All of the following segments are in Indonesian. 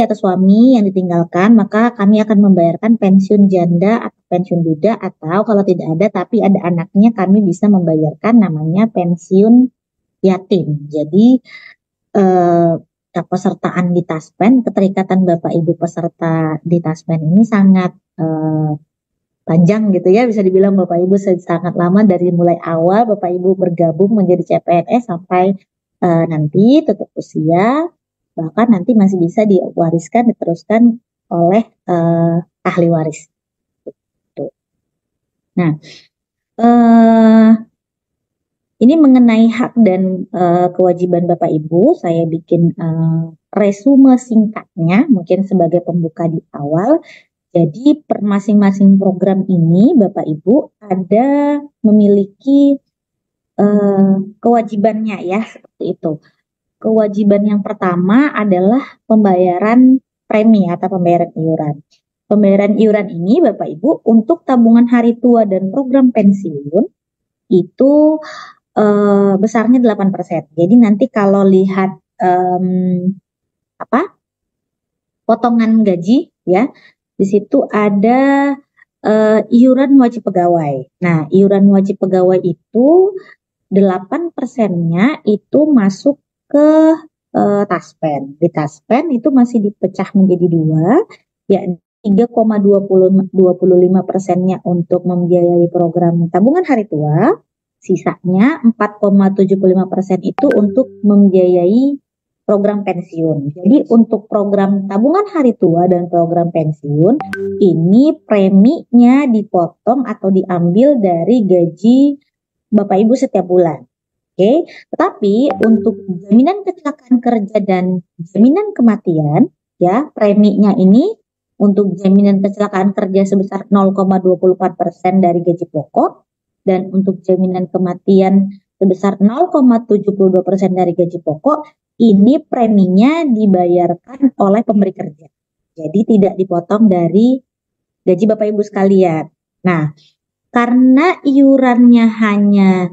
atau suami yang ditinggalkan, maka kami akan membayarkan pensiun janda atau pensiun duda, atau kalau tidak ada tapi ada anaknya, kami bisa membayarkan namanya pensiun yatim. Jadi kepesertaan di Taspen, keterikatan Bapak Ibu peserta di Taspen ini sangat panjang gitu ya, bisa dibilang Bapak Ibu sangat lama dari mulai awal Bapak Ibu bergabung menjadi CPNS sampai nanti tutup usia, bahkan nanti masih bisa diwariskan, diteruskan oleh ahli waris. Nah, ini mengenai hak dan kewajiban Bapak Ibu, saya bikin resume singkatnya, mungkin sebagai pembuka di awal. Jadi per masing-masing program ini Bapak Ibu ada memiliki kewajibannya ya, seperti itu. Kewajiban yang pertama adalah pembayaran premi atau pembayaran iuran. Pembayaran iuran ini Bapak Ibu untuk tabungan hari tua dan program pensiun itu besarnya 8%. Jadi nanti kalau lihat potongan gaji ya, di situ ada iuran wajib pegawai. Nah, iuran wajib pegawai itu 8%-nya itu masuk ke Taspen. Di Taspen itu masih dipecah menjadi 2, yakni 3,25%-nya untuk membiayai program tabungan hari tua, sisanya 4,75% itu untuk membiayai program pensiun. Jadi untuk program tabungan hari tua dan program pensiun, ini preminya dipotong atau diambil dari gaji Bapak Ibu setiap bulan. Oke, tetapi untuk jaminan kecelakaan kerja dan jaminan kematian, ya preminya ini untuk jaminan kecelakaan kerja sebesar 0,24% dari gaji pokok, dan untuk jaminan kematian sebesar 0,72% dari gaji pokok, ini preminya dibayarkan oleh pemberi kerja. Jadi tidak dipotong dari gaji Bapak Ibu sekalian. Nah, karena iurannya hanya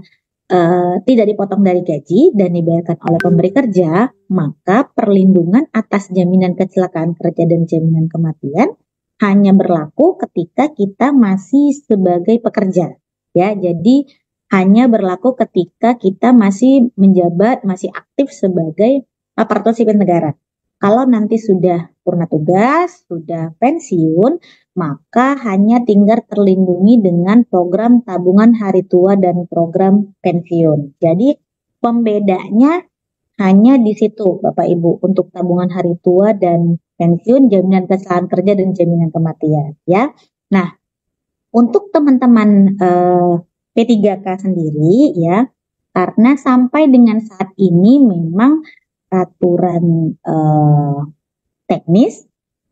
tidak dipotong dari gaji dan dibayarkan oleh pemberi kerja, maka perlindungan atas jaminan kecelakaan kerja dan jaminan kematian hanya berlaku ketika kita masih sebagai pekerja. Ya, jadi hanya berlaku ketika kita masih menjabat, masih aktif sebagai aparatur sipil negara. Kalau nanti sudah purna tugas, sudah pensiun, maka hanya tinggal terlindungi dengan program tabungan hari tua dan program pensiun. Jadi pembedanya hanya di situ Bapak Ibu, untuk tabungan hari tua dan pensiun, jaminan kecelakaan kerja dan jaminan kematian ya. Nah, untuk teman-teman P3K sendiri ya, karena sampai dengan saat ini memang aturan teknis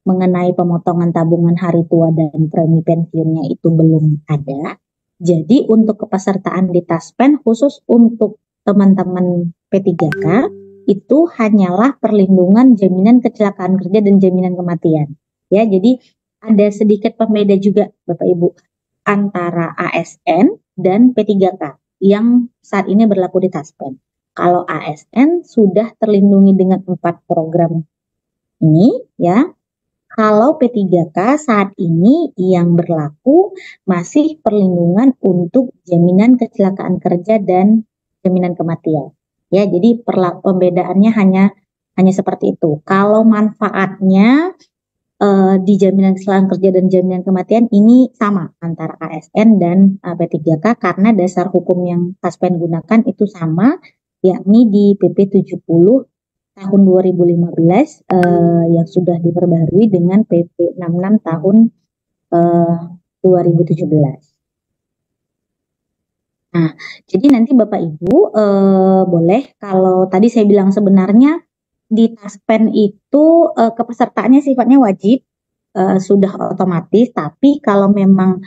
mengenai pemotongan tabungan hari tua dan premi pensiunnya itu belum ada. Jadi untuk kepesertaan di Taspen khusus untuk teman-teman P3K itu hanyalah perlindungan jaminan kecelakaan kerja dan jaminan kematian. Ya, jadi ada sedikit pembeda juga Bapak Ibu antara ASN dan P3K yang saat ini berlaku di Taspen. Kalau ASN sudah terlindungi dengan 4 program ini ya. Kalau P3K saat ini yang berlaku masih perlindungan untuk jaminan kecelakaan kerja dan jaminan kematian. Ya, jadi pembedaannya hanya seperti itu. Kalau manfaatnya di jaminan kecelakaan kerja dan jaminan kematian ini sama antara ASN dan P3K karena dasar hukum yang Taspen gunakan itu sama, yakni di PP 70 tahun 2015 yang sudah diperbarui dengan PP 66 tahun 2017. Nah, jadi nanti Bapak Ibu boleh, kalau tadi saya bilang sebenarnya di Taspen itu kepesertaannya sifatnya wajib, sudah otomatis, tapi kalau memang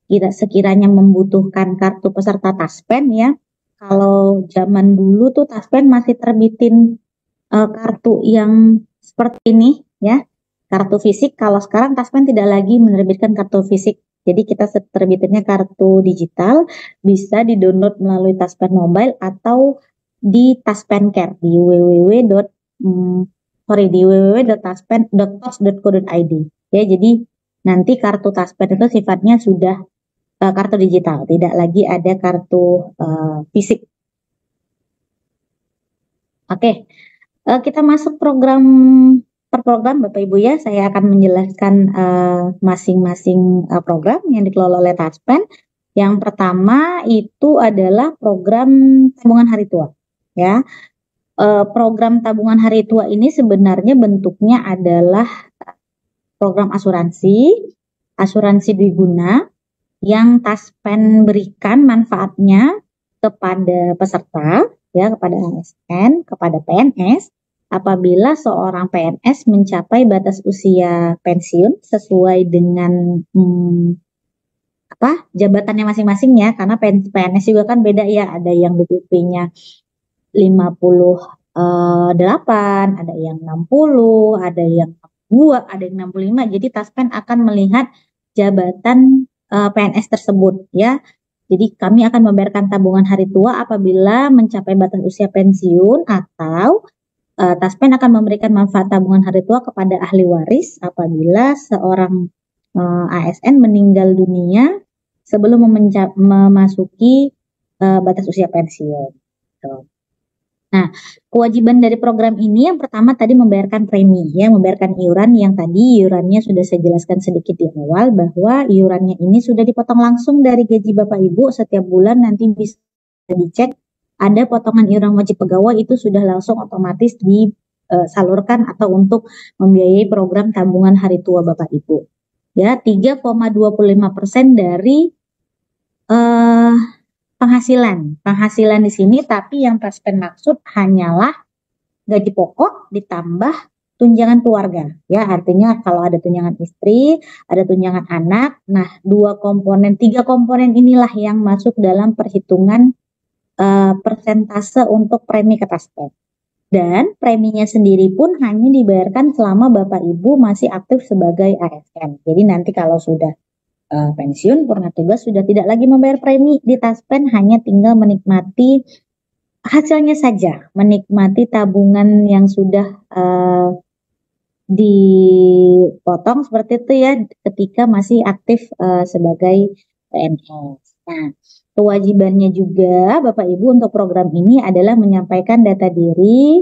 sekiranya membutuhkan kartu peserta Taspen ya, kalau zaman dulu tuh Taspen masih terbitin kartu yang seperti ini ya, kartu fisik. Kalau sekarang Taspen tidak lagi menerbitkan kartu fisik, jadi kita terbitinnya kartu digital, bisa di-download melalui Taspen Mobile atau di Taspen Care di www.taspen di www.taspen.tos.co.id ya. Jadi nanti kartu Taspen itu sifatnya sudah kartu digital, tidak lagi ada kartu fisik. Oke, kita masuk program per program Bapak Ibu ya. Saya akan menjelaskan masing-masing program yang dikelola oleh Taspen. Yang pertama itu adalah program tabungan hari tua ya. Program tabungan hari tua ini sebenarnya bentuknya adalah program asuransi dwiguna yang Taspen berikan manfaatnya kepada peserta ya, kepada ASN, kepada PNS apabila seorang PNS mencapai batas usia pensiun sesuai dengan jabatannya masing-masing ya, karena PNS juga kan beda ya, ada yang BPP-nya 58, ada yang 60, ada yang 62, ada yang 65. Jadi Taspen akan melihat jabatan PNS tersebut ya. Jadi kami akan membayarkan tabungan hari tua apabila mencapai batas usia pensiun, atau Taspen akan memberikan manfaat tabungan hari tua kepada ahli waris apabila seorang ASN meninggal dunia sebelum memasuki batas usia pensiun. Nah, kewajiban dari program ini yang pertama tadi membayarkan premi ya, membayarkan iuran yang tadi iurannya sudah saya jelaskan sedikit di awal, bahwa iurannya ini sudah dipotong langsung dari gaji Bapak Ibu setiap bulan. Nanti bisa dicek, ada potongan iuran wajib pegawai itu sudah langsung otomatis disalurkan atau untuk membiayai program tabungan hari tua Bapak Ibu. Ya, 3,25% dari penghasilan di sini, tapi yang Taspen maksud hanyalah gaji pokok ditambah tunjangan keluarga ya. Artinya kalau ada tunjangan istri, ada tunjangan anak, nah 3 komponen inilah yang masuk dalam perhitungan persentase untuk premi ke Taspen. Dan preminya sendiri pun hanya dibayarkan selama Bapak Ibu masih aktif sebagai ASN. Jadi nanti kalau sudah pensiun, purna tugas, sudah tidak lagi membayar premi di Taspen, hanya tinggal menikmati hasilnya saja, menikmati tabungan yang sudah dipotong seperti itu ya ketika masih aktif sebagai PNS. Nah, kewajibannya juga Bapak Ibu untuk program ini adalah menyampaikan data diri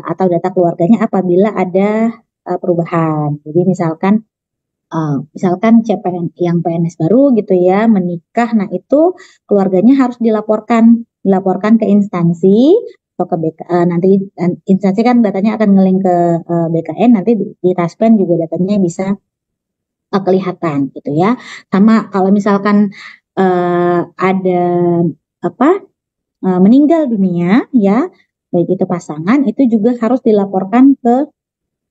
atau data keluarganya apabila ada perubahan. Jadi misalkan CPN yang PNS baru gitu ya, menikah, nah itu keluarganya harus dilaporkan ke instansi atau ke nanti instansi kan datanya akan ngeling ke BKN, nanti di Taspen juga datanya bisa kelihatan gitu ya. Sama kalau misalkan ada meninggal dunia ya, baik itu pasangan, itu juga harus dilaporkan ke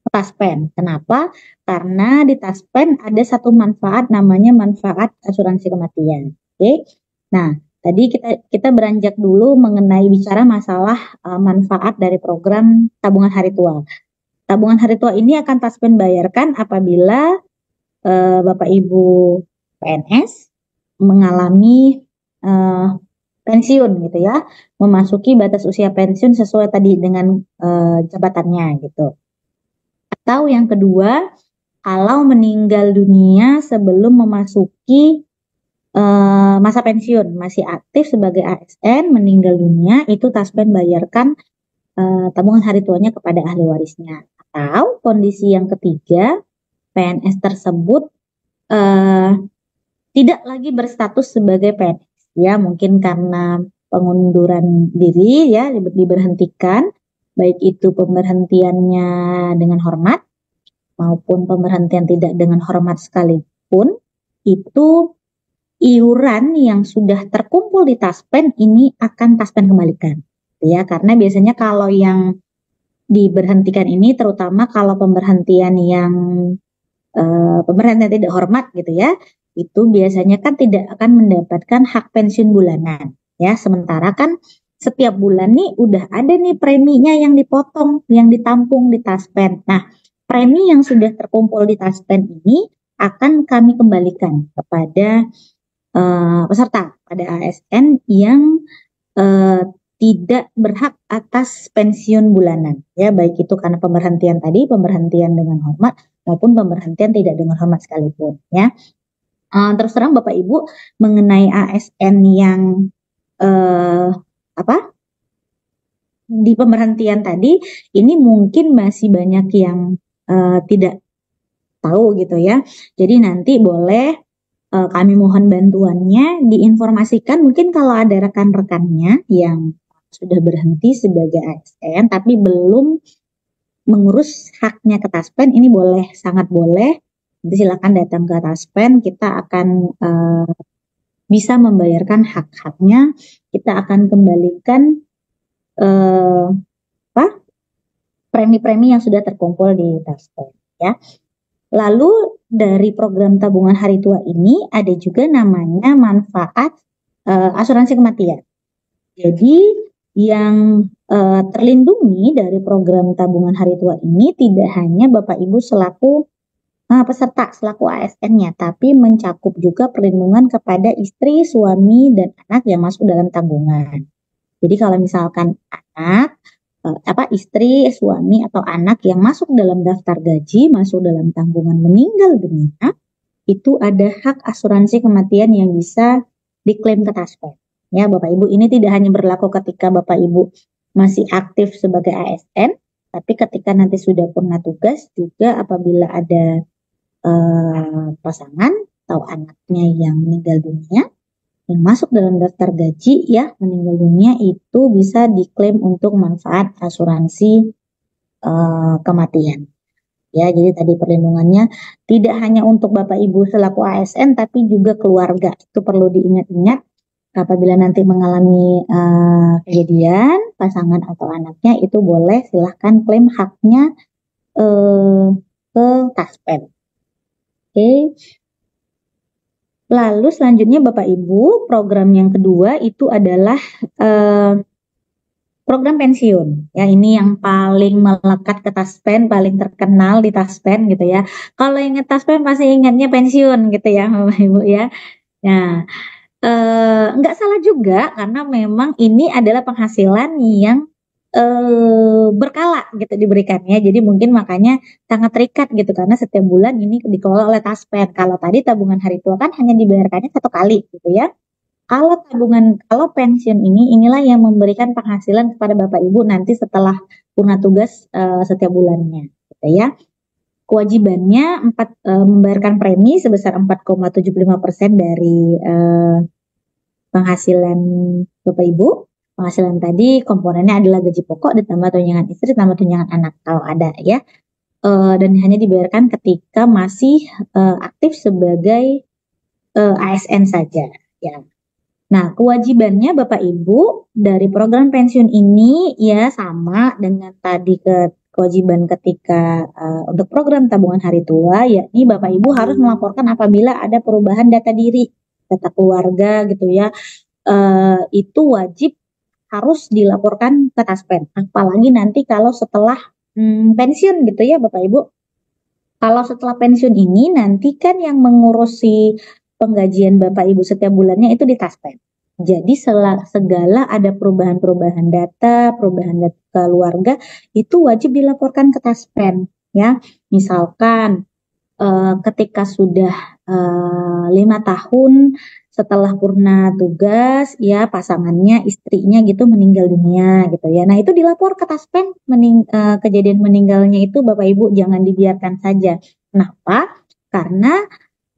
Taspen. Kenapa? Karena di Taspen ada satu manfaat namanya manfaat asuransi kematian. Oke. Nah, tadi kita beranjak dulu mengenai bicara masalah manfaat dari program tabungan hari tua. Tabungan hari tua ini akan Taspen bayarkan apabila Bapak Ibu PNS mengalami pensiun gitu ya, memasuki batas usia pensiun sesuai tadi dengan jabatannya gitu. Atau yang kedua, kalau meninggal dunia sebelum memasuki masa pensiun, masih aktif sebagai ASN, meninggal dunia, itu Taspen bayarkan tabungan hari tuanya kepada ahli warisnya. Atau kondisi yang ketiga, PNS tersebut tidak lagi berstatus sebagai PNS, ya mungkin karena pengunduran diri ya, diberhentikan, baik itu pemberhentiannya dengan hormat maupun pemberhentian tidak dengan hormat sekalipun, itu iuran yang sudah terkumpul di Taspen ini akan Taspen kembalikan ya, karena biasanya kalau yang diberhentikan ini, terutama kalau pemberhentian yang pemberhentian tidak hormat gitu ya, itu biasanya kan tidak akan mendapatkan hak pensiun bulanan ya, sementara kan setiap bulan nih udah ada nih preminya yang dipotong, yang ditampung di Taspen. Nah, premi yang sudah terkumpul di Taspen ini akan kami kembalikan kepada peserta, pada ASN yang tidak berhak atas pensiun bulanan, ya, baik itu karena pemberhentian tadi, pemberhentian dengan hormat maupun pemberhentian tidak dengan hormat sekalipun, ya. Terus terang Bapak Ibu mengenai ASN yang di pemberhentian tadi, ini mungkin masih banyak yang tidak tahu gitu ya. Jadi nanti boleh kami mohon bantuannya diinformasikan, mungkin kalau ada rekan-rekannya yang sudah berhenti sebagai ASN tapi belum mengurus haknya ke Taspen, ini boleh, sangat boleh. Nanti silakan datang ke Taspen, kita akan bisa membayarkan hak-haknya, kita akan kembalikan premi-premi yang sudah terkumpul di Taspen, ya. Lalu dari program tabungan hari tua ini ada juga namanya manfaat asuransi kematian. Jadi yang terlindungi dari program tabungan hari tua ini tidak hanya Bapak Ibu selaku peserta, selaku ASN-nya, tapi mencakup juga perlindungan kepada istri, suami, dan anak yang masuk dalam tabungan. Jadi kalau misalkan anak, istri, suami, atau anak yang masuk dalam daftar gaji, masuk dalam tanggungan meninggal dunia, itu ada hak asuransi kematian yang bisa diklaim ke Taspen. Ya, Bapak Ibu, ini tidak hanya berlaku ketika Bapak Ibu masih aktif sebagai ASN, tapi ketika nanti sudah purna tugas juga apabila ada pasangan atau anaknya yang meninggal dunia, yang masuk dalam daftar gaji ya meninggal dunia, itu bisa diklaim untuk manfaat asuransi kematian. Ya, jadi tadi perlindungannya tidak hanya untuk Bapak Ibu selaku ASN, tapi juga keluarga. Itu perlu diingat-ingat apabila nanti mengalami kejadian pasangan atau anaknya, itu boleh silahkan klaim haknya ke Taspen. Oke. Lalu selanjutnya Bapak Ibu, program yang kedua itu adalah program pensiun. Ya, ini yang paling melekat ke Taspen, paling terkenal di Taspen gitu ya. Kalau ingat Taspen pasti ingatnya pensiun gitu ya Bapak Ibu ya. Nah, nggak salah juga karena memang ini adalah penghasilan yang berkala gitu diberikannya. Jadi mungkin makanya sangat terikat gitu karena setiap bulan ini dikelola oleh Taspen. Kalau tadi tabungan hari tua kan hanya dibayarkannya satu kali gitu ya. Kalau pensiun inilah yang memberikan penghasilan kepada Bapak Ibu nanti setelah purna tugas setiap bulannya, gitu ya. Kewajibannya membayarkan premi sebesar 4,75% dari penghasilan Bapak Ibu. Penghasilan tadi komponennya adalah gaji pokok ditambah tunjangan istri ditambah tunjangan anak kalau ada ya. Dan hanya dibayarkan ketika masih aktif sebagai ASN saja ya. Nah, kewajibannya Bapak Ibu dari program pensiun ini ya sama dengan tadi kewajiban ketika untuk program tabungan hari tua, yakni Bapak Ibu harus melaporkan apabila ada perubahan data diri, data keluarga gitu ya. Itu wajib harus dilaporkan ke Taspen. Apalagi nanti kalau setelah pensiun gitu ya Bapak Ibu. Kalau setelah pensiun ini nanti kan yang mengurusi penggajian Bapak Ibu setiap bulannya itu di Taspen. Jadi segala ada perubahan-perubahan data, perubahan data keluarga itu wajib dilaporkan ke Taspen ya. Misalkan ketika sudah 5 tahun setelah purna tugas ya pasangannya, istrinya gitu meninggal dunia gitu ya. Nah, itu dilapor ke Taspen kejadian meninggalnya itu Bapak Ibu jangan dibiarkan saja. Kenapa? Karena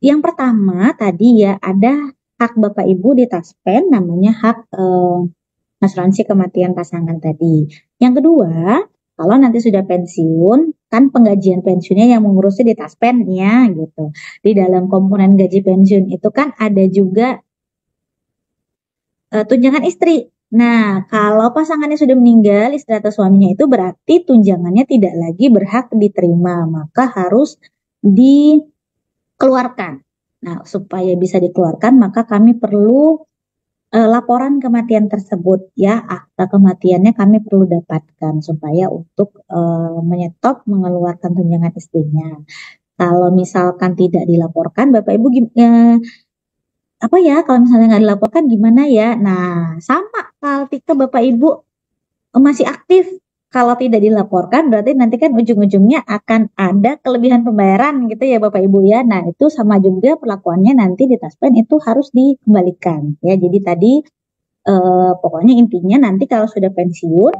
yang pertama tadi ya ada hak Bapak Ibu di Taspen namanya hak asuransi kematian pasangan tadi. Yang kedua, kalau nanti sudah pensiun, kan penggajian pensiunnya yang mengurusi di Taspen ya gitu. Di dalam komponen gaji pensiun itu kan ada juga tunjangan istri. Nah, kalau pasangannya sudah meninggal, istri atau suaminya itu berarti tunjangannya tidak lagi berhak diterima, maka harus dikeluarkan. Nah, supaya bisa dikeluarkan, maka kami perlu laporan kematian tersebut ya, akta kematiannya kami perlu dapatkan supaya untuk menyetop mengeluarkan tunjangan istrinya. Kalau misalkan tidak dilaporkan, Bapak Ibu apa ya kalau misalnya nggak dilaporkan gimana ya? Nah, sama ketika Bapak Ibu masih aktif. Kalau tidak dilaporkan berarti nanti kan ujung-ujungnya akan ada kelebihan pembayaran gitu ya Bapak Ibu ya. Nah, itu sama juga perlakuannya nanti di Taspen itu harus dikembalikan ya. Jadi tadi pokoknya intinya nanti kalau sudah pensiun,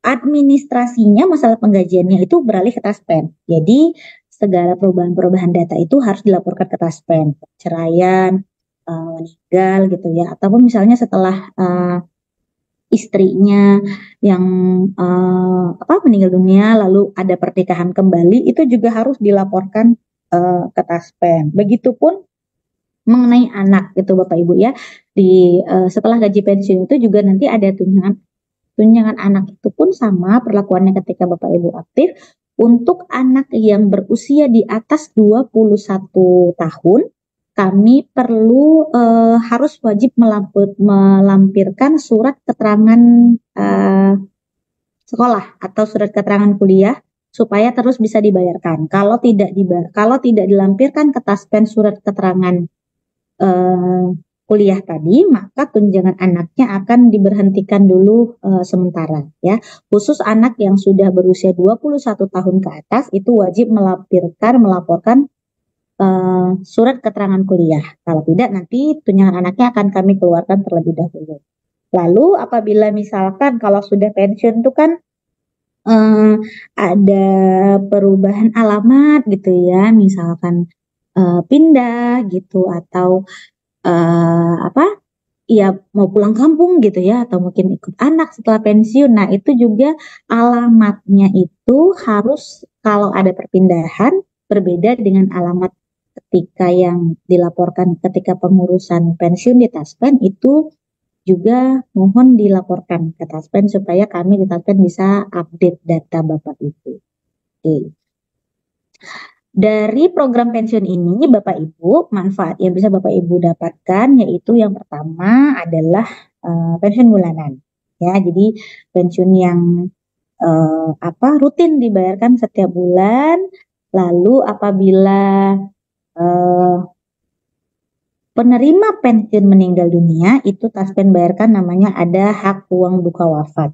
administrasinya masalah penggajiannya itu beralih ke Taspen. Jadi segala perubahan-perubahan data itu harus dilaporkan ke Taspen. Perceraian, meninggal gitu ya. Ataupun misalnya setelah istrinya yang meninggal dunia lalu ada pernikahan kembali itu juga harus dilaporkan ke Taspen. Begitupun mengenai anak gitu Bapak Ibu ya. Setelah gaji pensiun itu juga nanti ada tunjangan anak itu pun sama perlakuannya ketika Bapak Ibu aktif. Untuk anak yang berusia di atas 21 tahun kami perlu harus wajib melampirkan surat keterangan sekolah atau surat keterangan kuliah supaya terus bisa dibayarkan. Kalau tidak dilampirkan ke Taspen surat keterangan kuliah tadi, maka tunjangan anaknya akan diberhentikan dulu sementara ya. Khusus anak yang sudah berusia 21 tahun ke atas itu wajib melaporkan surat keterangan kuliah. Kalau tidak nanti tunjangan anaknya akan kami keluarkan terlebih dahulu. Lalu apabila misalkan kalau sudah pensiun itu kan ada perubahan alamat gitu ya, misalkan pindah gitu atau ya mau pulang kampung gitu ya, atau mungkin ikut anak setelah pensiun. Nah itu juga alamatnya itu harus kalau ada perpindahan berbeda dengan alamat ketika yang dilaporkan ketika pengurusan pensiun di Taspen itu juga mohon dilaporkan ke Taspen supaya kami di Taspen bisa update data Bapak Ibu. Oke. Dari program pensiun ini Bapak Ibu, manfaat yang bisa Bapak Ibu dapatkan yaitu yang pertama adalah pensiun bulanan. Ya, jadi pensiun yang rutin dibayarkan setiap bulan. Lalu apabila penerima pensiun meninggal dunia itu Taspen bayarkan namanya ada hak uang duka wafat.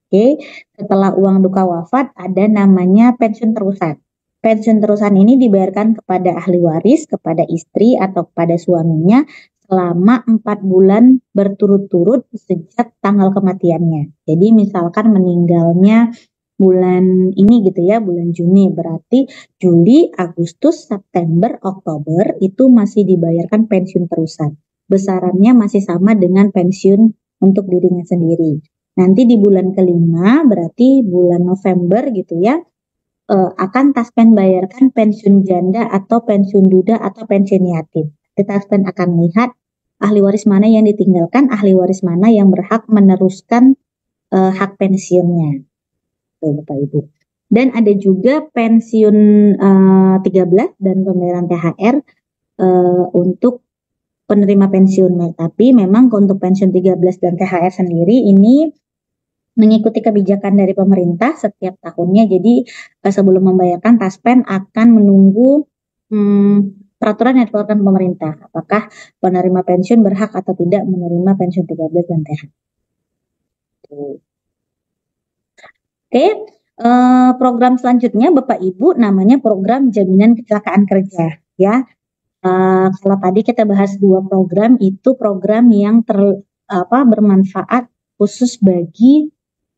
Oke, setelah uang duka wafat ada namanya pensiun terusan. Pensiun terusan ini dibayarkan kepada ahli waris, kepada istri atau kepada suaminya selama 4 bulan berturut-turut sejak tanggal kematiannya. Jadi misalkan meninggalnya bulan ini gitu ya, bulan Juni, berarti Juli, Agustus, September, Oktober itu masih dibayarkan pensiun terusan. Besarannya masih sama dengan pensiun untuk dirinya sendiri. Nanti di bulan kelima, berarti bulan November gitu ya, akan Taspen bayarkan pensiun janda atau pensiun duda atau pensiun yatim. Taspen akan melihat ahli waris mana yang ditinggalkan, ahli waris mana yang berhak meneruskan hak pensiunnya. Bapak Ibu. Dan ada juga pensiun 13 dan pembayaran THR untuk penerima pensiun. Tapi memang untuk pensiun 13 dan THR sendiri ini mengikuti kebijakan dari pemerintah setiap tahunnya. Jadi sebelum membayarkan Taspen akan menunggu peraturan yang dikeluarkan pemerintah. Apakah penerima pensiun berhak atau tidak menerima pensiun 13 dan THR. Oke, program selanjutnya Bapak Ibu namanya program jaminan kecelakaan kerja ya. Kalau tadi kita bahas 2 program itu program yang bermanfaat khusus bagi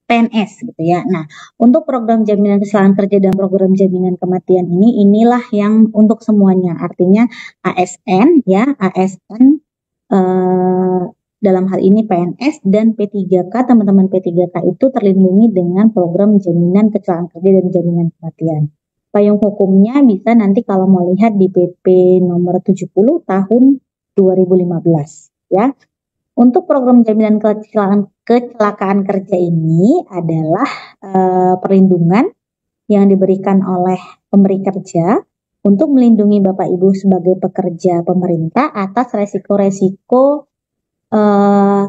PNS gitu ya. Nah, untuk program jaminan kecelakaan kerja dan program jaminan kematian inilah yang untuk semuanya. Artinya ASN ya, ASN dalam hal ini PNS dan P3K, teman-teman P3K itu terlindungi dengan program jaminan kecelakaan kerja dan jaminan kematian. Payung hukumnya bisa nanti kalau mau lihat di PP nomor 70 tahun 2015 ya. Untuk program jaminan kecelakaan kerja ini adalah perlindungan yang diberikan oleh pemberi kerja untuk melindungi Bapak Ibu sebagai pekerja pemerintah atas resiko-resiko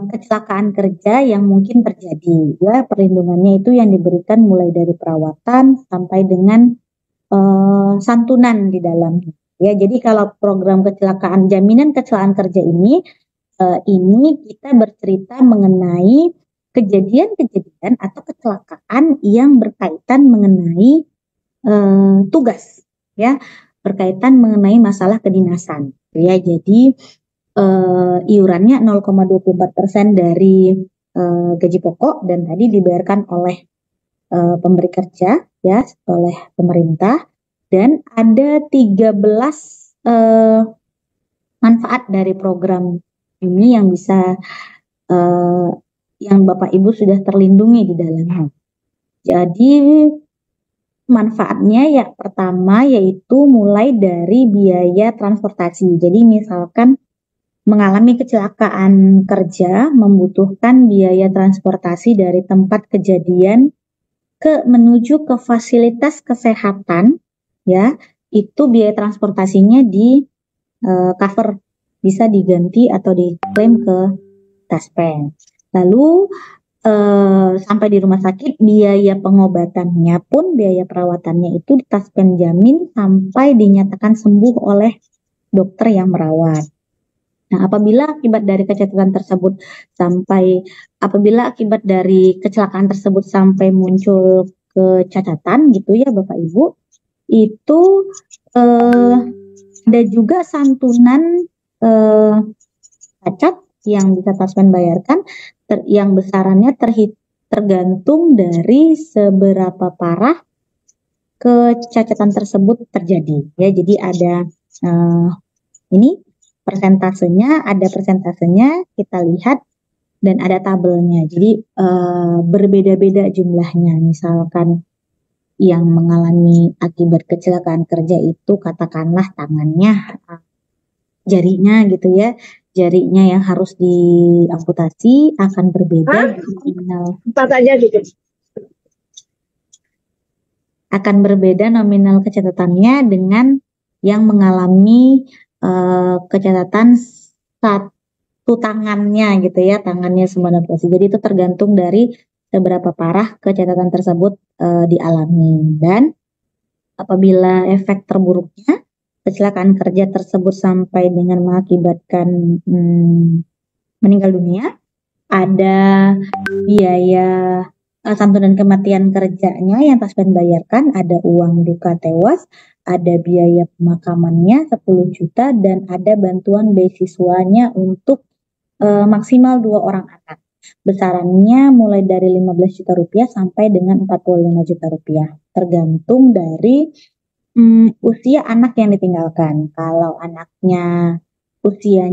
kecelakaan kerja yang mungkin terjadi ya. Perlindungannya itu yang diberikan mulai dari perawatan sampai dengan santunan di dalamnya. Ya, jadi kalau program kecelakaan jaminan kecelakaan kerja ini kita bercerita mengenai kejadian-kejadian atau kecelakaan yang berkaitan mengenai tugas, ya, berkaitan mengenai masalah kedinasan. Ya, jadi iurannya 0,24% dari gaji pokok dan tadi dibayarkan oleh pemberi kerja, ya, oleh pemerintah, dan ada 13 manfaat dari program ini yang bisa yang Bapak Ibu sudah terlindungi di dalamnya. Jadi manfaatnya yang pertama yaitu mulai dari biaya transportasi. Jadi misalkan mengalami kecelakaan kerja membutuhkan biaya transportasi dari tempat kejadian menuju ke fasilitas kesehatan, ya, itu biaya transportasinya di cover, bisa diganti atau diklaim ke Taspen. Lalu sampai di rumah sakit, biaya pengobatannya pun, biaya perawatannya itu Taspen jamin sampai dinyatakan sembuh oleh dokter yang merawat. Nah, apabila akibat dari kecelakaan tersebut sampai muncul kecacatan gitu ya Bapak Ibu, itu ada juga santunan cacat yang bisa Taspen bayarkan, yang besarannya tergantung dari seberapa parah kecacatan tersebut terjadi. Ya, jadi ada ini ada persentasenya kita lihat dan ada tabelnya. Jadi berbeda-beda jumlahnya. Misalkan yang mengalami akibat kecelakaan kerja itu katakanlah tangannya, jarinya gitu ya, jarinya yang harus diamputasi akan berbeda nominal. Akan berbeda nominal kecatatannya dengan yang mengalami kecacatan satu tangannya gitu ya, tangannya semua operasi. Jadi itu tergantung dari seberapa parah kecacatan tersebut dialami. Dan apabila efek terburuknya kecelakaan kerja tersebut sampai dengan mengakibatkan meninggal dunia, ada biaya santunan kematian kerjanya yang Taspen bayarkan, ada uang duka tewas, ada biaya pemakamannya 10 juta, dan ada bantuan beasiswanya untuk maksimal 2 orang anak. Besarannya mulai dari 15 juta rupiah sampai dengan 45 juta rupiah, tergantung dari usia anak yang ditinggalkan. Kalau anaknya usia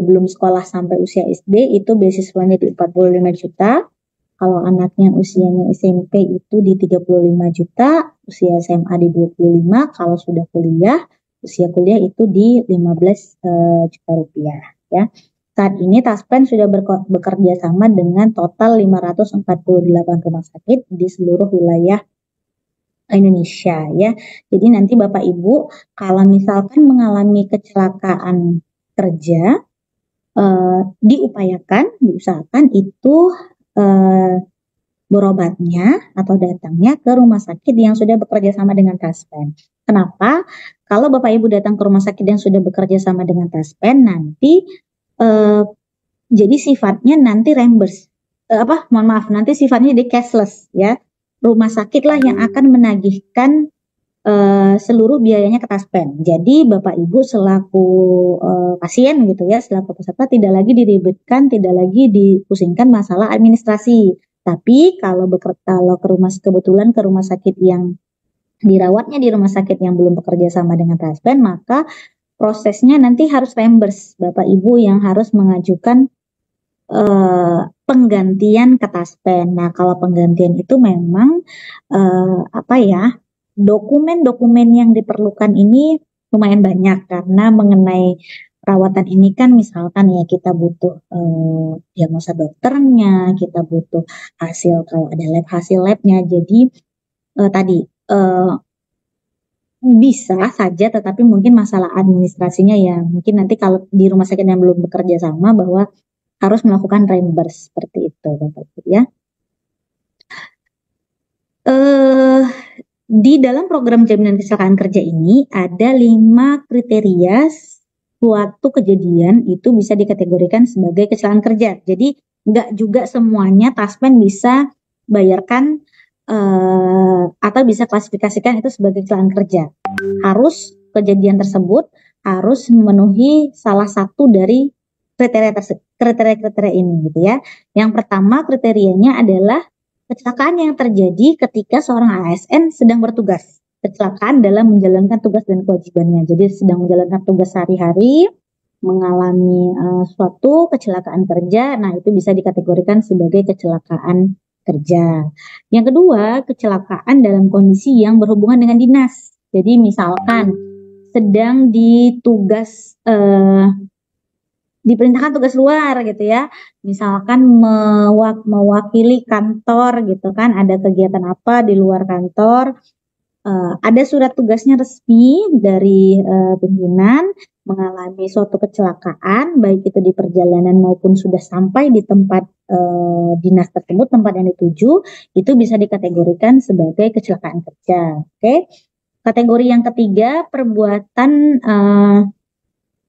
belum sekolah sampai usia SD, itu beasiswanya di 45 juta. Kalau anaknya usianya SMP itu di 35 juta, usia SMA di 25, kalau sudah kuliah, usia kuliah itu di 15 juta rupiah. Ya. Saat ini Taspen sudah bekerja sama dengan total 548 rumah sakit di seluruh wilayah Indonesia ya. Jadi nanti Bapak Ibu kalau misalkan mengalami kecelakaan kerja, diusahakan itu berobatnya atau datangnya ke rumah sakit yang sudah bekerja sama dengan Taspen. Kenapa? Kalau Bapak Ibu datang ke rumah sakit yang sudah bekerja sama dengan Taspen, nanti jadi sifatnya nanti reimburse. Nanti sifatnya di cashless ya. Rumah sakit lah yang akan menagihkan seluruh biayanya ke Taspen. Jadi Bapak Ibu selaku pasien gitu ya, selaku peserta tidak lagi diribetkan, tidak lagi dipusingkan masalah administrasi. Tapi kalau kebetulan ke rumah sakit yang dirawatnya di rumah sakit yang belum bekerja sama dengan Taspen, maka prosesnya nanti harus reimburse. Bapak Ibu yang harus mengajukan penggantian ke Taspen. Nah, kalau penggantian itu memang dokumen-dokumen yang diperlukan ini lumayan banyak, karena mengenai perawatan ini kan misalkan ya kita butuh diagnosa dokternya, kita butuh kalau ada hasil labnya. Jadi bisa saja, tetapi mungkin masalah administrasinya ya mungkin nanti kalau di rumah sakit yang belum bekerja sama bahwa harus melakukan reimburse seperti itu Bapak Ibu ya. Di dalam program jaminan kecelakaan kerja ini ada 5 kriteria suatu kejadian itu bisa dikategorikan sebagai kecelakaan kerja. Jadi nggak juga semuanya Taspen bisa bayarkan atau bisa klasifikasikan itu sebagai kecelakaan kerja. Harus kejadian tersebut harus memenuhi salah satu dari kriteria ini gitu ya. Yang pertama kriterianya adalah kecelakaan yang terjadi ketika seorang ASN sedang bertugas. Kecelakaan dalam menjalankan tugas dan kewajibannya. Jadi sedang menjalankan tugas sehari-hari, mengalami suatu kecelakaan kerja, nah itu bisa dikategorikan sebagai kecelakaan kerja. Yang kedua, kecelakaan dalam kondisi yang berhubungan dengan dinas. Jadi misalkan sedang diperintahkan tugas luar gitu ya, misalkan mewakili kantor gitu kan, ada kegiatan apa di luar kantor, ada surat tugasnya resmi dari pimpinan, mengalami suatu kecelakaan, baik itu di perjalanan maupun sudah sampai di tempat dinas tersebut, tempat yang dituju, itu bisa dikategorikan sebagai kecelakaan kerja. Oke. Kategori yang ketiga,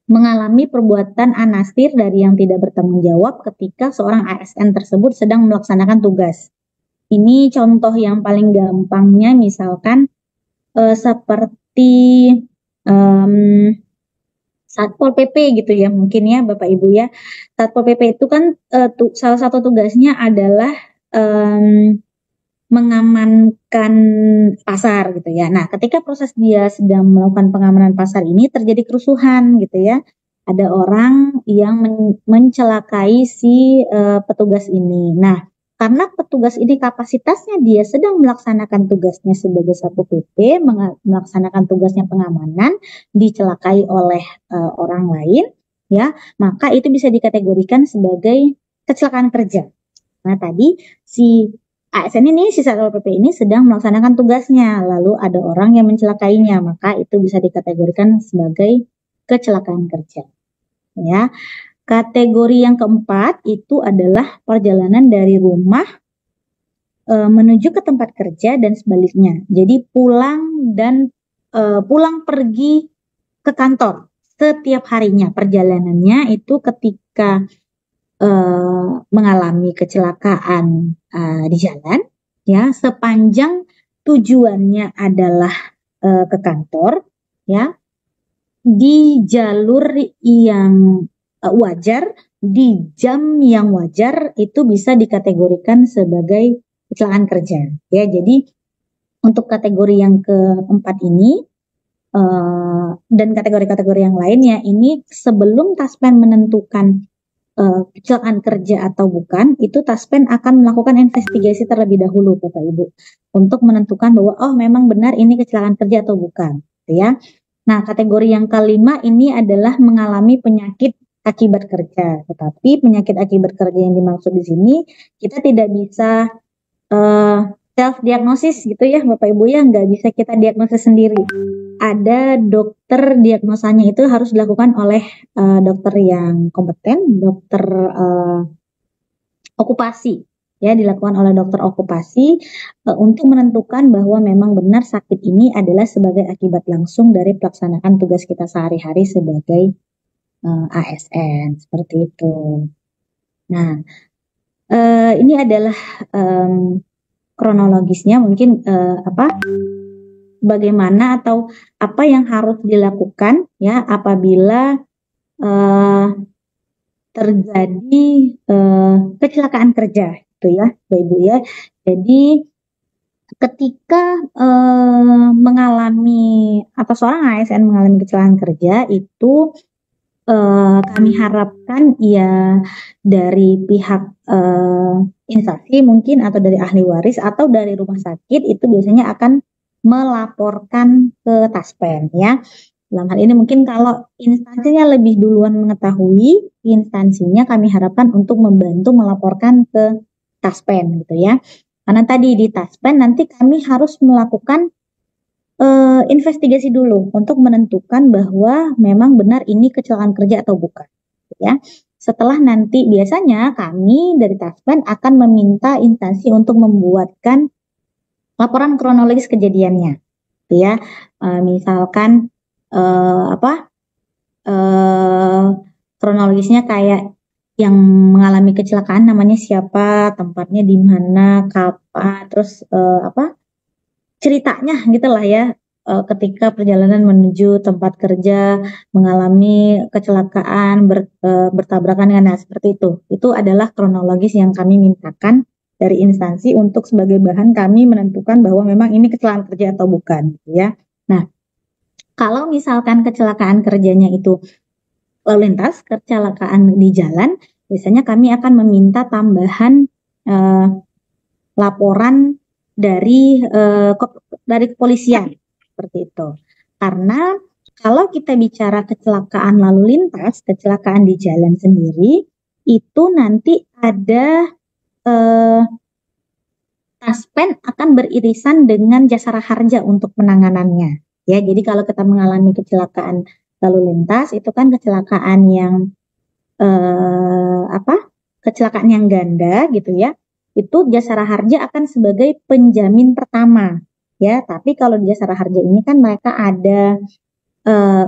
mengalami perbuatan anasir dari yang tidak bertanggung jawab ketika seorang ASN tersebut sedang melaksanakan tugas. Ini contoh yang paling gampangnya misalkan seperti Satpol PP gitu ya mungkin ya Bapak Ibu ya. Satpol PP itu kan salah satu tugasnya adalah mengamankan pasar gitu ya. Nah, ketika proses dia sedang melakukan pengamanan pasar ini terjadi kerusuhan gitu ya. Ada orang yang mencelakai si petugas ini. Nah, karena petugas ini kapasitasnya dia sedang melaksanakan tugasnya sebagai Satpol PP, melaksanakan tugasnya pengamanan, dicelakai oleh orang lain, ya, maka itu bisa dikategorikan sebagai kecelakaan kerja. Nah, tadi si ASN ini, si Satpol PP ini sedang melaksanakan tugasnya, lalu ada orang yang mencelakainya, maka itu bisa dikategorikan sebagai kecelakaan kerja. Ya, kategori yang keempat itu adalah perjalanan dari rumah menuju ke tempat kerja dan sebaliknya. Jadi pulang pergi ke kantor setiap harinya. Perjalanannya itu ketika mengalami kecelakaan di jalan, ya, sepanjang tujuannya adalah ke kantor, ya, di jalur yang wajar, di jam yang wajar, itu bisa dikategorikan sebagai kecelakaan kerja. Ya, jadi untuk kategori yang keempat ini dan kategori-kategori yang lainnya ini sebelum Taspen menentukan kecelakaan kerja atau bukan, itu Taspen akan melakukan investigasi terlebih dahulu Bapak Ibu untuk menentukan bahwa oh memang benar ini kecelakaan kerja atau bukan, gitu ya. Nah, kategori yang kelima ini adalah mengalami penyakit akibat kerja. Tetapi penyakit akibat kerja yang dimaksud di sini kita tidak bisa self diagnosis gitu ya Bapak Ibu ya, nggak bisa kita diagnosis sendiri. Ada dokter, diagnosanya itu harus dilakukan oleh dokter yang kompeten, dokter okupasi. Ya, dilakukan oleh dokter okupasi untuk menentukan bahwa memang benar sakit ini adalah sebagai akibat langsung dari pelaksanaan tugas kita sehari-hari sebagai ASN, seperti itu. Nah, ini adalah kronologisnya mungkin bagaimana atau apa yang harus dilakukan ya apabila terjadi kecelakaan kerja. Gitu ya, Bapak Ibu ya. Jadi ketika mengalami atau seorang ASN mengalami kecelakaan kerja itu kami harapkan ya dari pihak instansi mungkin atau dari ahli waris atau dari rumah sakit itu biasanya akan melaporkan ke Taspen ya. Dalam hal ini mungkin kalau instansinya lebih duluan mengetahui, instansinya kami harapkan untuk membantu melaporkan ke Taspen gitu ya. Karena tadi di Taspen nanti kami harus melakukan investigasi dulu untuk menentukan bahwa memang benar ini kecelakaan kerja atau bukan. Ya. Setelah nanti biasanya kami dari Taspen akan meminta instansi untuk membuatkan laporan kronologis kejadiannya, ya. Misalkan kronologisnya kayak yang mengalami kecelakaan namanya siapa, tempatnya di mana, kapan, terus ceritanya gitulah ya. Ketika perjalanan menuju tempat kerja mengalami kecelakaan bertabrakan dengan seperti itu. Itu adalah kronologis yang kami mintakan dari instansi untuk sebagai bahan kami menentukan bahwa memang ini kecelakaan kerja atau bukan, ya. Nah, kalau misalkan kecelakaan kerjanya itu lalu lintas, kecelakaan di jalan, biasanya kami akan meminta tambahan laporan dari kepolisian seperti itu. Karena kalau kita bicara kecelakaan lalu lintas, kecelakaan di jalan sendiri, itu nanti ada Taspen akan beririsan dengan jasara harja untuk penanganannya. Ya, jadi kalau kita mengalami kecelakaan lalu lintas, itu kan kecelakaan yang kecelakaan yang ganda gitu ya. Itu jasara harja akan sebagai penjamin pertama, ya. Tapi kalau di jasara harja ini kan mereka ada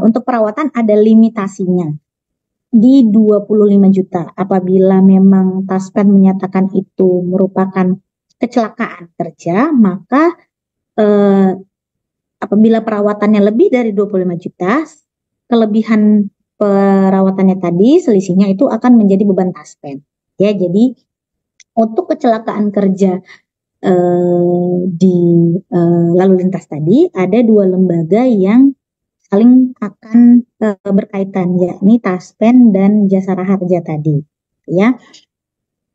untuk perawatan ada limitasinya di 25 juta. Apabila memang Taspen menyatakan itu merupakan kecelakaan kerja, maka apabila perawatannya lebih dari 25 juta, kelebihan perawatannya tadi selisihnya itu akan menjadi beban Taspen. Ya, jadi untuk kecelakaan kerja di lalu lintas tadi ada dua lembaga yang saling akan berkaitan, yakni Taspen dan Jasara Harja tadi, ya.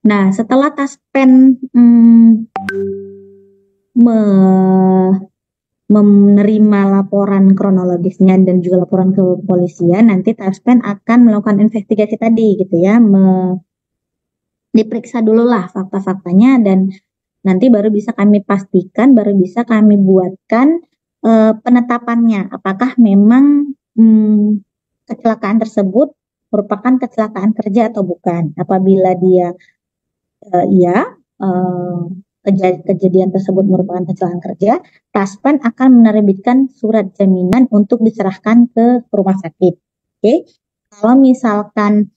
Nah, setelah Taspen menerima laporan kronologisnya dan juga laporan ke kepolisian, nanti Taspen akan melakukan investigasi tadi gitu ya, diperiksa dulu lah fakta-faktanya dan nanti baru bisa kami pastikan, baru bisa kami buatkan penetapannya apakah memang kecelakaan tersebut merupakan kecelakaan kerja atau bukan. Apabila dia kejadian tersebut merupakan kecelakaan kerja, Taspen akan menerbitkan surat jaminan untuk diserahkan ke rumah sakit. Oke, kalau misalkan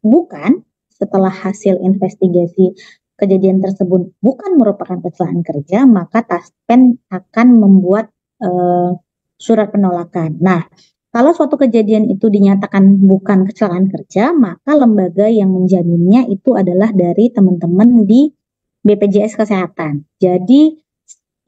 bukan, setelah hasil investigasi kejadian tersebut bukan merupakan kecelakaan kerja, maka Taspen akan membuat surat penolakan. Nah, kalau suatu kejadian itu dinyatakan bukan kecelakaan kerja, maka lembaga yang menjaminnya itu adalah dari teman-teman di BPJS Kesehatan. Jadi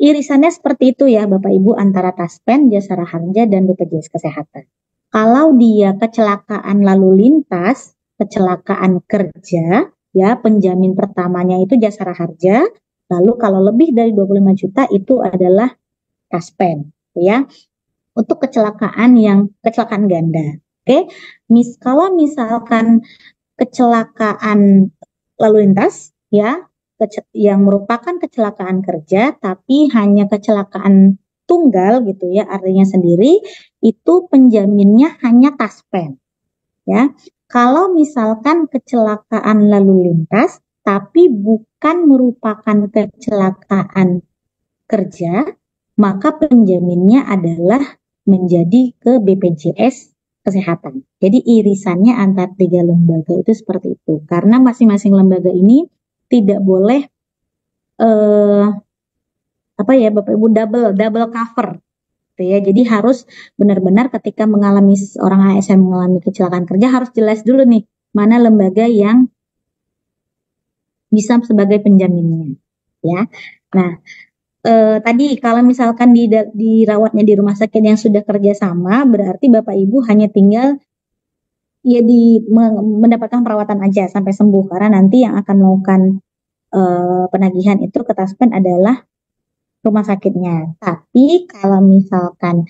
irisannya seperti itu ya Bapak Ibu, antara Taspen, Jasara Harja, dan BPJS Kesehatan. Kalau dia kecelakaan lalu lintas, kecelakaan kerja, ya penjamin pertamanya itu Jasara Harja, lalu kalau lebih dari 25 juta itu adalah Taspen, ya. Untuk kecelakaan ganda. Oke. Kalau misalkan kecelakaan lalu lintas ya yang merupakan kecelakaan kerja tapi hanya kecelakaan tunggal gitu ya, artinya sendiri, itu penjaminnya hanya Taspen, ya. Kalau misalkan kecelakaan lalu lintas tapi bukan merupakan kecelakaan kerja, maka penjaminnya adalah menjadi ke BPJS Kesehatan. Jadi irisannya antar tiga lembaga itu seperti itu. Karena masing-masing lembaga ini tidak boleh Bapak Ibu double cover. Ya, jadi harus benar-benar ketika mengalami seorang ASN mengalami kecelakaan kerja harus jelas dulu nih mana lembaga yang bisa sebagai penjaminnya, ya. Nah, tadi kalau misalkan dirawatnya di rumah sakit yang sudah kerjasama, berarti Bapak Ibu hanya tinggal ya mendapatkan perawatan aja sampai sembuh, karena nanti yang akan melakukan penagihan itu ke Taspen adalah rumah sakitnya. Tapi kalau misalkan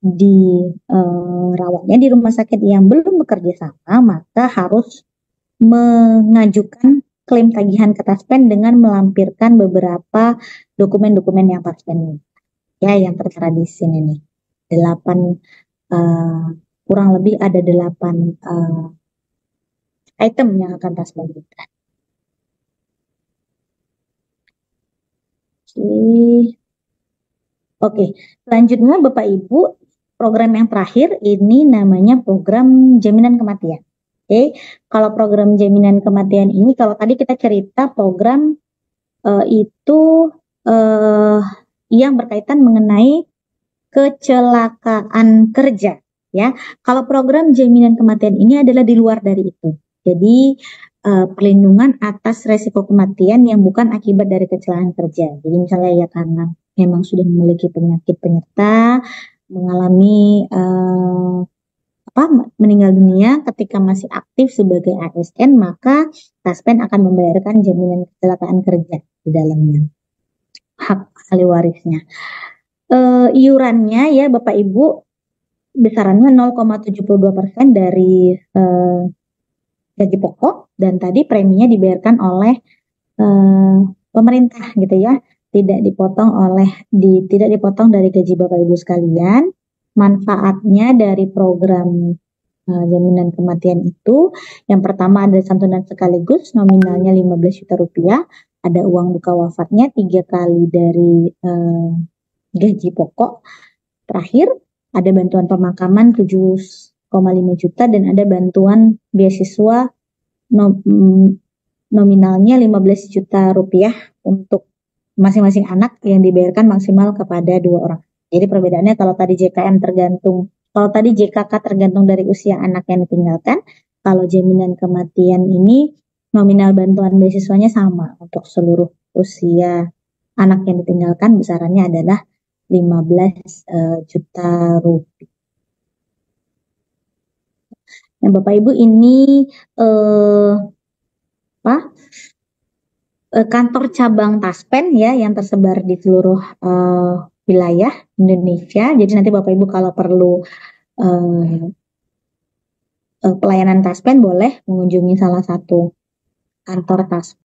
dirawatnya di rumah sakit yang belum bekerja sama, maka harus mengajukan klaim tagihan ke Taspen dengan melampirkan beberapa dokumen-dokumen yang Taspen minta. Ya, yang tertera di sini nih. 8 kurang lebih ada 8 item yang akan Taspen minta. Oke, selanjutnya Bapak Ibu, program yang terakhir ini namanya program jaminan kematian. Oke, kalau program jaminan kematian ini, kalau tadi kita cerita program itu yang berkaitan mengenai kecelakaan kerja, ya. Kalau program jaminan kematian ini adalah di luar dari itu. Jadi perlindungan atas resiko kematian yang bukan akibat dari kecelakaan kerja. Jadi misalnya ya karena memang sudah memiliki penyakit penyerta, mengalami meninggal dunia ketika masih aktif sebagai ASN, maka Taspen akan membayarkan jaminan kecelakaan kerja di dalamnya, hak ahli warisnya. Iurannya ya Bapak Ibu besarannya 0,72% dari gaji pokok, dan tadi preminya dibayarkan oleh pemerintah gitu ya, tidak dipotong dari gaji Bapak Ibu sekalian. Manfaatnya dari program jaminan kematian itu, yang pertama ada santunan sekaligus nominalnya 15 juta rupiah, ada uang duka wafatnya 3 kali dari gaji pokok. Terakhir ada bantuan pemakaman 7,5 juta dan ada bantuan beasiswa nominalnya 15 juta rupiah untuk masing-masing anak yang dibayarkan maksimal kepada 2 orang. Jadi perbedaannya kalau tadi JKK tergantung dari usia anak yang ditinggalkan, kalau jaminan kematian ini nominal bantuan beasiswanya sama untuk seluruh usia anak yang ditinggalkan, besarannya adalah 15 juta rupiah. Nah, Bapak Ibu ini kantor cabang Taspen ya yang tersebar di seluruh wilayah Indonesia. Jadi nanti Bapak Ibu kalau perlu pelayanan Taspen boleh mengunjungi salah satu kantor Taspen.